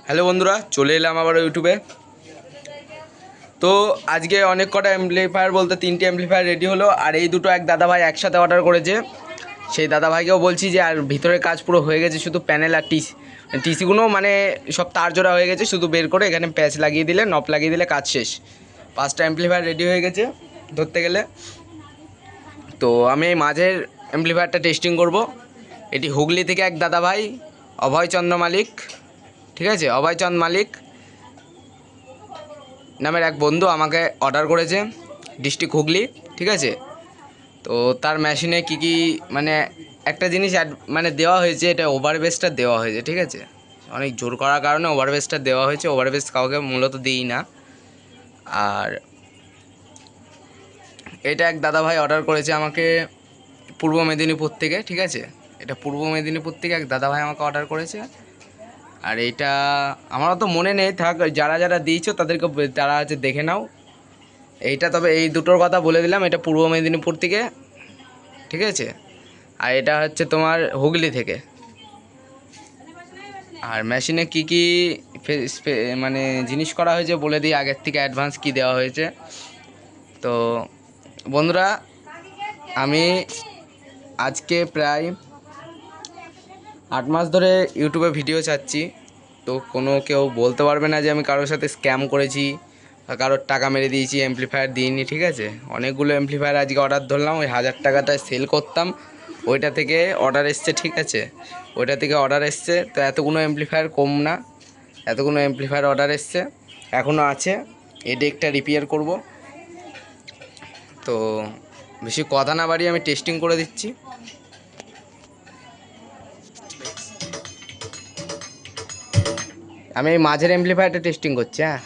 Hello বন্ধুরা, চলে এলাম আবার ইউটিউবে। তো আজকে অনেক কটা অ্যাম্পলিফায়ার বলতে 3টে অ্যাম্পলিফায়ার রেডি হলো। আর এই দুটো এক দাদাভাই একসাথে অর্ডার করেছে। সেই দাদাভাইকেও বলছি যে আর ভিতরের কাজ পুরো হয়ে গেছে, শুধু প্যানেল আর টিসিগুলো মানে সব তার জোড়া হয়ে গেছে, শুধু বের করে এখানে প্যাচ লাগিয়ে দিলে, নব লাগিয়ে দিলে কাজ শেষ। 5টা অ্যাম্পলিফায়ার রেডি হয়ে গেছে ধরতে গেলে। তো আমি এই মাঝের অ্যাম্পলিফায়ারটা টেস্টিং করব। এটি হুগলি থেকে এক দাদাভাই অভয়চন্দ্র মালিক, ঠিক আছে, অভয়চন্দ মালিক নামের এক বন্ধু আমাকে অর্ডার করেছে, ডিস্ট্রিক্ট হুগলি, ঠিক আছে। তো তার মেশিনে কি কি মানে একটা জিনিস মানে দেওয়া হয়েছে, এটা ওভারবেসটা দেওয়া হয়েছে, ঠিক আছে। অনেক জোর করার কারণে ওভারবেসটা দেওয়া হয়েছে। ওভারবেস কাউকে মূলত দিই না। আর এটা এক দাদাভাই অর্ডার করেছে আমাকে পূর্ব মেদিনীপুর থেকে, ঠিক আছে। এটা পূর্ব মেদিনীপুর থেকে এক দাদাভাই আমাকে অর্ডার করেছে। আর এইটা আমারও তো মনে নেই, থাক, যারা যারা দিয়েছো তাদেরকে তারা হচ্ছে দেখে নাও। এইটা তবে এই দুটোর কথা বলে দিলাম, এটা পূর্ব মেদিনীপুর থেকে, ঠিক আছে। আর এটা হচ্ছে তোমার হুগলি থেকে। আর মেশিনে কি কি মানে জিনিস করা হয়েছে বলে দিই, আগের থেকে অ্যাডভান্স কি দেওয়া হয়েছে। তো বন্ধুরা, আমি আজকে প্রায় 8 মাস ধরে ইউটিউবে ভিডিও ছাড়ছি। তো কেউ বলতে পারবে না যে আমি কারোর সাথে স্ক্যাম করেছি বা কারোর টাকা মেরে দিয়েছি, অ্যাম্পলিফায়ার দিইনি, ঠিক আছে। অনেকগুলো অ্যাম্পলিফায়ার আজকে অর্ডার ধরলাম, ওই 1000 টাকাটায় সেল করতাম, ওইটা থেকে অর্ডার এসছে, ঠিক আছে। ওইটা থেকে অর্ডার এসছে। তো এতগুলো অ্যাম্পলিফায়ার কম না, এতগুলো অ্যাম্পলিফায়ার অর্ডার এসছে, এখনও আছে। এই ডেকটা রিপেয়ার করব। তো বেশি কথা না বাড়িয়ে আমি টেস্টিং করে দিচ্ছি। আমি এই মাঝের অ্যাম্পলিফায়ারটা টেস্টিং করছি। হ্যাঁ,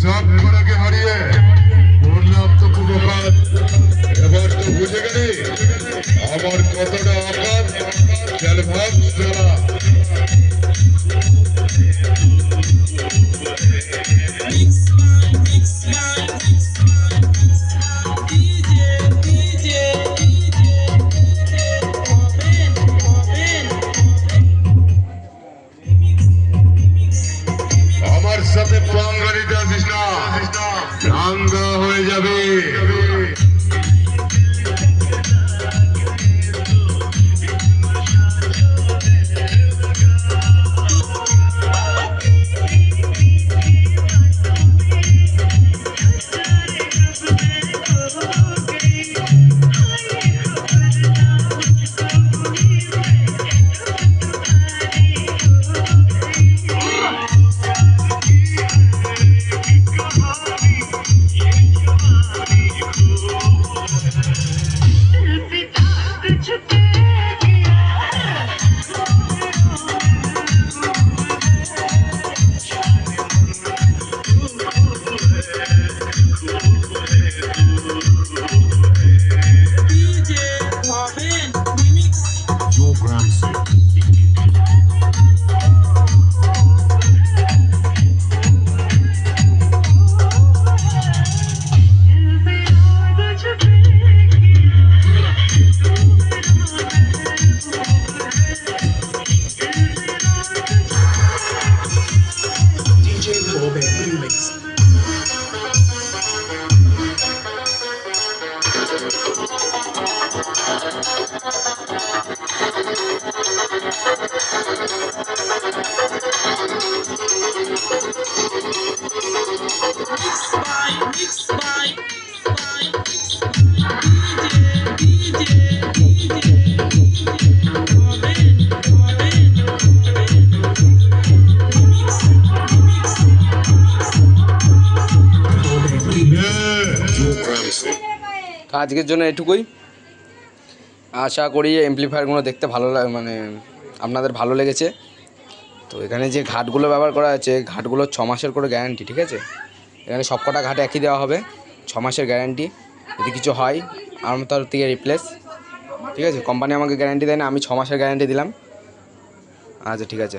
সব এবারকে হারিয়ে বললাম তো পূর্বকাল, এবার তো বুঝে গেলে আমার কতটা আকার ক্যালভাস দ্বারা। আমার সাথে পাঙ্গালিতে আসিস না, রাঙ্গা হয়ে যাবে। তো আজকের জন্য এটুকুই। আশা করি এমপ্লিফায়ারগুলো দেখতে ভালো মানে আপনাদের ভালো লেগেছে। তো এখানে যে ঘাটগুলো ব্যবহার করা আছে, ঘাটগুলো 6 মাসের করে গ্যারান্টি, ঠিক আছে? এখানে সবকটা ঘাট একই দেওয়া হবে, 6 মাসের গ্যারান্টি। যদি কিছু হয় আমার তরফ থেকে রিপ্লেস, ঠিক আছে? কোম্পানি আমাকে গ্যারান্টি দেয় না, আমি 6 মাসের গ্যারান্টি দিলাম। আচ্ছা ঠিক আছে।